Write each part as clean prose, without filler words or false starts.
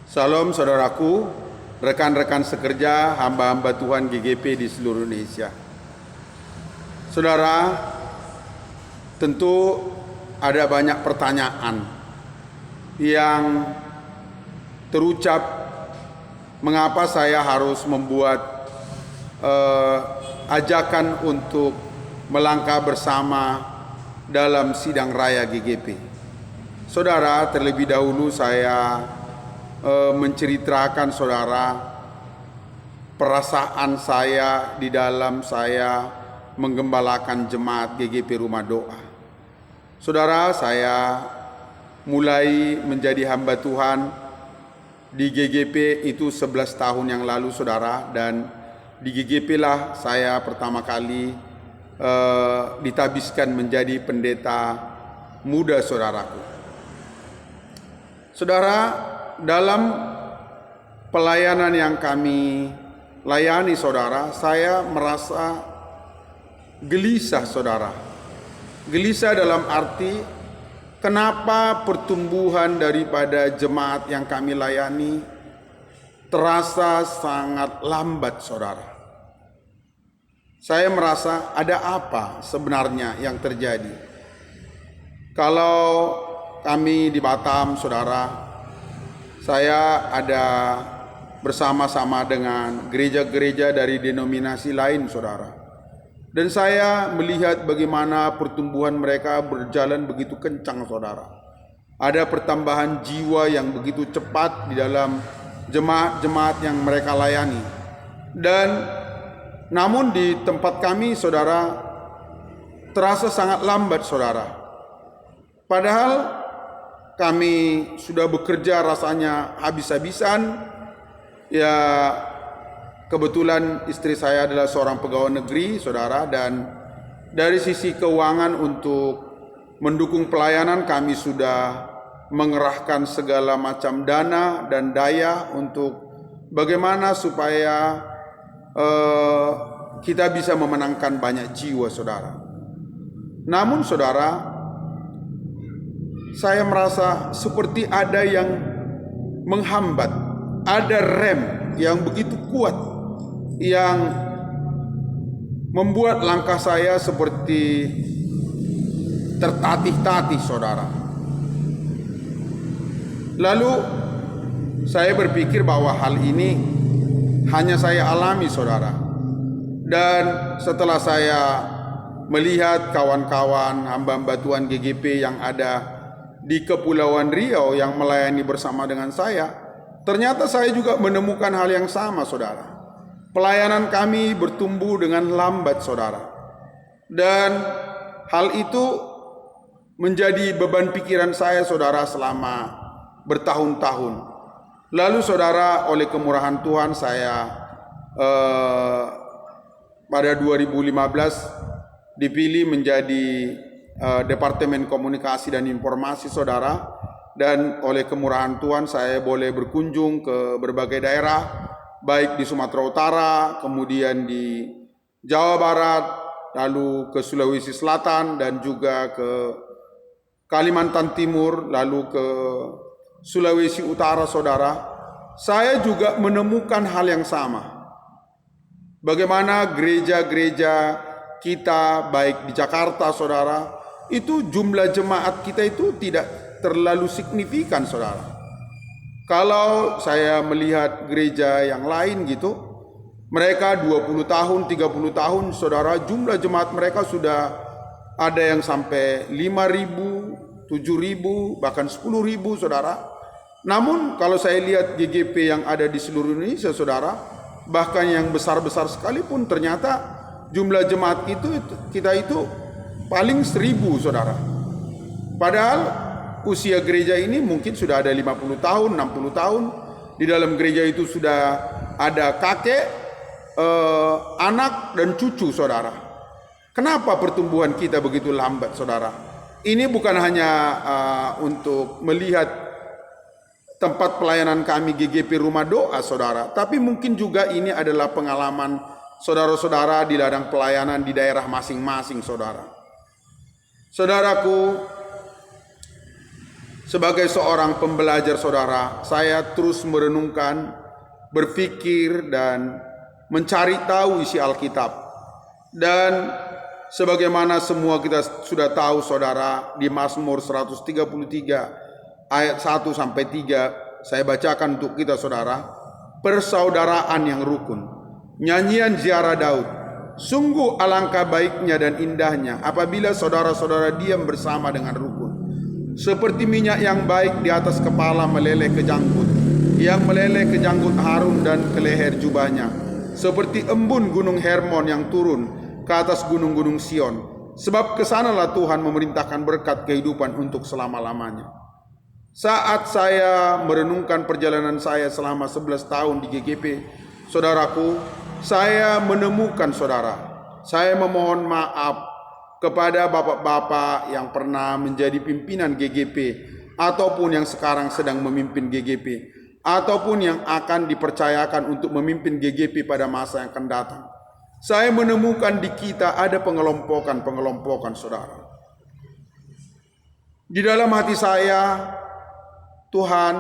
Salam saudaraku, rekan-rekan sekerja, hamba-hamba Tuhan GGP di seluruh Indonesia. Saudara, tentu ada banyak pertanyaan yang terucap mengapa saya harus membuat ajakan untuk melangkah bersama dalam sidang raya GGP. Saudara, terlebih dahulu saya menceritakan saudara perasaan saya di dalam saya menggembalakan jemaat GGP Rumah Doa. Saudara, saya mulai menjadi hamba Tuhan di GGP itu 11 tahun yang lalu saudara, dan di GGP lah saya pertama kali ditabiskan menjadi pendeta muda saudaraku. Saudara, dalam pelayanan yang kami layani saudara, saya merasa gelisah saudara. Gelisah dalam arti kenapa pertumbuhan daripada jemaat yang kami layani terasa sangat lambat saudara. Saya merasa ada apa sebenarnya yang terjadi. Kalau kami di Batam saudara, saya ada bersama-sama dengan gereja-gereja dari denominasi lain saudara. Dan saya melihat bagaimana pertumbuhan mereka berjalan begitu kencang saudara. Ada pertambahan jiwa yang begitu cepat di dalam jemaat-jemaat yang mereka layani. Dan namun di tempat kami saudara terasa sangat lambat saudara. Padahal kami sudah bekerja rasanya habis-habisan. Ya, kebetulan istri saya adalah seorang pegawai negeri saudara, dan dari sisi keuangan untuk mendukung pelayanan kami sudah mengerahkan segala macam dana dan daya untuk bagaimana supaya kita bisa memenangkan banyak jiwa saudara. Namun saudara, saya merasa seperti ada yang menghambat, ada rem yang begitu kuat yang membuat langkah saya seperti tertatih-tatih saudara. Lalu saya berpikir bahwa hal ini hanya saya alami saudara. Dan setelah saya melihat kawan-kawan hamba-hamba Tuhan GGP yang ada di Kepulauan Riau yang melayani bersama dengan saya, ternyata saya juga menemukan hal yang sama saudara. Pelayanan kami bertumbuh dengan lambat saudara. Dan hal itu menjadi beban pikiran saya saudara selama bertahun-tahun. Lalu saudara, oleh kemurahan Tuhan saya pada 2015 dipilih menjadi Departemen Komunikasi dan Informasi saudara, dan oleh kemurahan Tuhan saya boleh berkunjung ke berbagai daerah, baik di Sumatera Utara, kemudian di Jawa Barat, lalu ke Sulawesi Selatan, dan juga ke Kalimantan Timur, lalu ke Sulawesi Utara saudara. Saya juga menemukan hal yang sama. Bagaimana gereja-gereja kita baik di Jakarta saudara, itu jumlah jemaat kita itu tidak terlalu signifikan saudara. Kalau saya melihat gereja yang lain gitu, mereka 20 tahun, 30 tahun saudara, jumlah jemaat mereka sudah ada yang sampai 5.000, 7.000, bahkan 10.000 saudara. Namun kalau saya lihat GGP yang ada di seluruh Indonesia saudara, bahkan yang besar-besar sekalipun, ternyata jumlah jemaat kita itu paling 1.000 saudara. Padahal usia gereja ini mungkin sudah ada 50 tahun, 60 tahun. Di dalam gereja itu sudah ada kakek, anak, dan cucu saudara. Kenapa pertumbuhan kita begitu lambat saudara? Ini bukan hanya untuk melihat tempat pelayanan kami GGP Rumah Doa saudara, tapi mungkin juga ini adalah pengalaman saudara-saudara di ladang pelayanan di daerah masing-masing saudara. Saudaraku, Sebagai seorang pembelajar saudara, saya terus merenungkan, berpikir dan mencari tahu isi Alkitab. Dan sebagaimana semua kita sudah tahu saudara, di Mazmur 133 ayat 1 sampai 3 saya bacakan untuk kita saudara. Persaudaraan yang rukun. Nyanyian ziarah Daud. Sungguh alangkah baiknya dan indahnya apabila saudara-saudara diam bersama dengan rukun. Seperti minyak yang baik di atas kepala meleleh ke janggut, yang meleleh ke janggut Harun dan ke leher jubahnya. Seperti embun gunung Hermon yang turun ke atas gunung-gunung Sion. Sebab kesanalah Tuhan memerintahkan berkat kehidupan untuk selama-lamanya. Saat saya merenungkan perjalanan saya selama 11 tahun di GGP, saudaraku, saya menemukan saudara, saya memohon maaf kepada bapak-bapak yang pernah menjadi pimpinan GGP ataupun yang sekarang sedang memimpin GGP ataupun yang akan dipercayakan untuk memimpin GGP pada masa yang akan datang. Saya menemukan di kita ada pengelompokan saudara. Di dalam hati saya, Tuhan,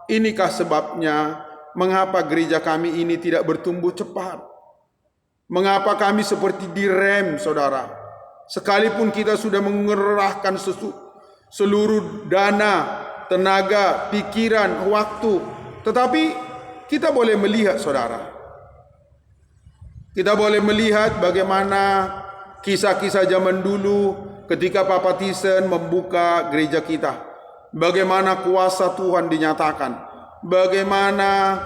inikah sebabnya mengapa gereja kami ini tidak bertumbuh cepat? Mengapa kami seperti direm saudara? Sekalipun kita sudah mengerahkan seluruh dana, tenaga, pikiran, waktu, tetapi kita boleh melihat saudara. Kita boleh melihat bagaimana kisah-kisah zaman dulu ketika Papa Thyssen membuka gereja kita. Bagaimana kuasa Tuhan dinyatakan. Bagaimana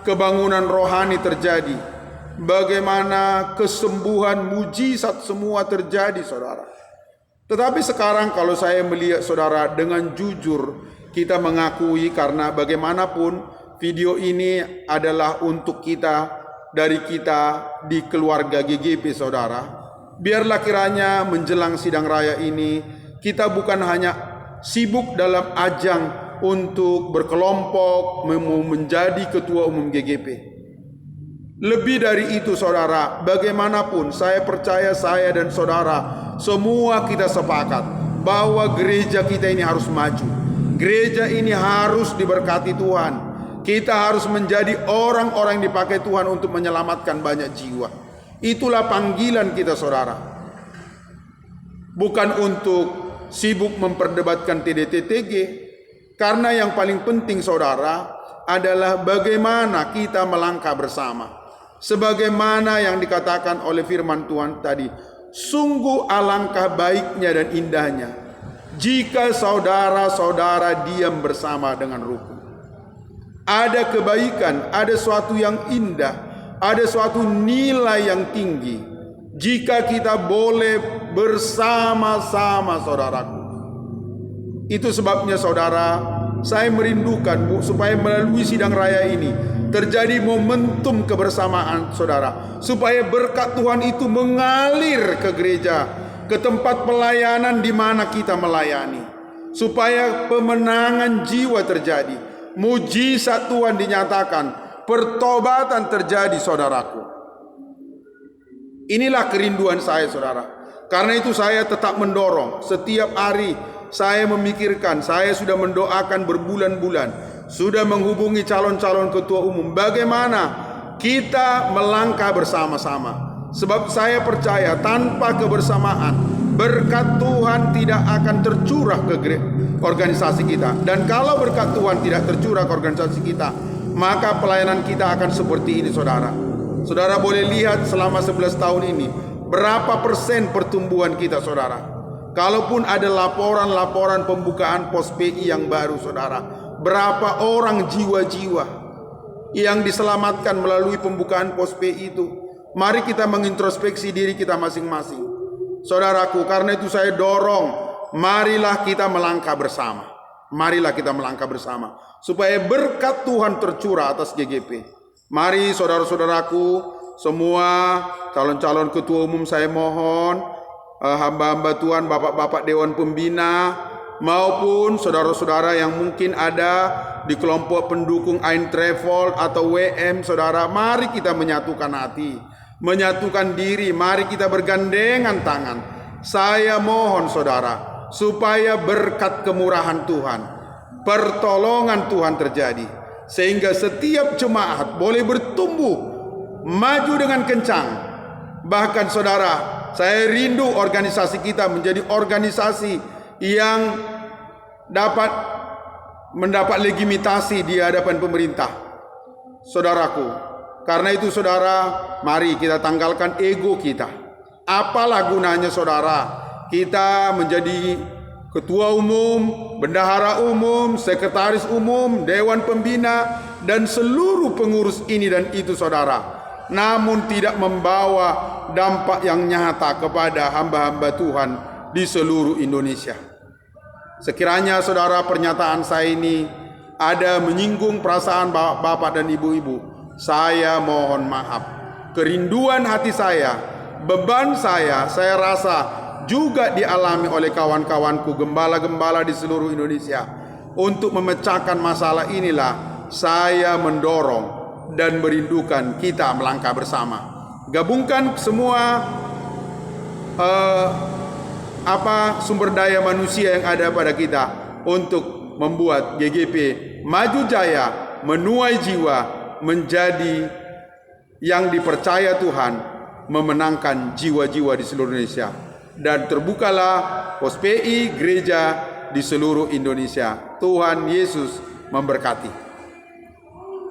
kebangunan rohani terjadi. Bagaimana kesembuhan mujizat semua terjadi saudara. Tetapi sekarang kalau saya melihat saudara, dengan jujur kita mengakui, karena bagaimanapun video ini adalah untuk kita, dari kita di keluarga GGP saudara. Biarlah kiranya menjelang sidang raya ini kita bukan hanya sibuk dalam ajang untuk berkelompok menjadi ketua umum GGP. Lebih dari itu saudara, bagaimanapun saya percaya saya dan saudara semua kita sepakat bahwa gereja kita ini harus maju. Gereja ini harus diberkati Tuhan. Kita harus menjadi orang-orang yang dipakai Tuhan untuk menyelamatkan banyak jiwa. Itulah panggilan kita saudara. Bukan untuk sibuk memperdebatkan TDTTG, karena yang paling penting saudara adalah bagaimana kita melangkah bersama. Sebagaimana yang dikatakan oleh firman Tuhan tadi, sungguh alangkah baiknya dan indahnya jika saudara-saudara diam bersama dengan rukun. Ada kebaikan, ada suatu yang indah, ada suatu nilai yang tinggi jika kita boleh bersama-sama saudaraku. Itu sebabnya saudara, saya merindukan supaya melalui sidang raya ini terjadi momentum kebersamaan saudara, supaya berkat Tuhan itu mengalir ke gereja, ke tempat pelayanan di mana kita melayani, supaya pemenangan jiwa terjadi, mujizat Tuhan dinyatakan, pertobatan terjadi saudaraku. Inilah kerinduan saya saudara. Karena itu saya tetap mendorong setiap hari. Saya memikirkan, saya sudah mendoakan berbulan-bulan, sudah menghubungi calon-calon ketua umum, bagaimana kita melangkah bersama-sama. Sebab saya percaya tanpa kebersamaan, berkat Tuhan tidak akan tercurah ke organisasi kita. Dan kalau berkat Tuhan tidak tercurah ke organisasi kita, maka pelayanan kita akan seperti ini saudara. Saudara boleh lihat selama 11 tahun ini, berapa persen pertumbuhan kita saudara. Kalaupun ada laporan-laporan pembukaan pos PI yang baru saudara, berapa orang jiwa-jiwa yang diselamatkan melalui pembukaan pos PI itu. Mari kita mengintrospeksi diri kita masing-masing saudaraku. Karena itu saya dorong, marilah kita melangkah bersama. Marilah kita melangkah bersama supaya berkat Tuhan tercurah atas GGP. Mari saudara-saudaraku semua, calon-calon ketua umum saya mohon, hamba-hamba Tuhan, bapak-bapak Dewan Pembina, maupun saudara-saudara yang mungkin ada di kelompok pendukung Ain Travel atau WM saudara, mari kita menyatukan hati, menyatukan diri, mari kita bergandengan tangan. Saya mohon saudara, supaya berkat kemurahan Tuhan, pertolongan Tuhan terjadi, sehingga setiap jemaat boleh bertumbuh maju dengan kencang. Bahkan saudara, saya rindu organisasi kita menjadi organisasi yang dapat mendapat legitimasi di hadapan pemerintah, saudaraku. Karena itu saudara, mari kita tanggalkan ego kita. Apalah gunanya saudara kita menjadi ketua umum, bendahara umum, sekretaris umum, dewan pembina, dan seluruh pengurus ini dan itu saudara, namun tidak membawa dampak yang nyata kepada hamba-hamba Tuhan di seluruh Indonesia. Sekiranya saudara pernyataan saya ini ada menyinggung perasaan bapak dan ibu-ibu, saya mohon maaf. Kerinduan hati saya, beban saya rasa juga dialami oleh kawan-kawanku gembala-gembala di seluruh Indonesia. Untuk memecahkan masalah inilah saya mendorong dan merindukan kita melangkah bersama. Gabungkan semua sumber daya manusia yang ada pada kita untuk membuat GGP maju jaya, menuai jiwa, menjadi yang dipercaya Tuhan, memenangkan jiwa-jiwa di seluruh Indonesia. Dan terbukalah pos PI gereja di seluruh Indonesia. Tuhan Yesus memberkati.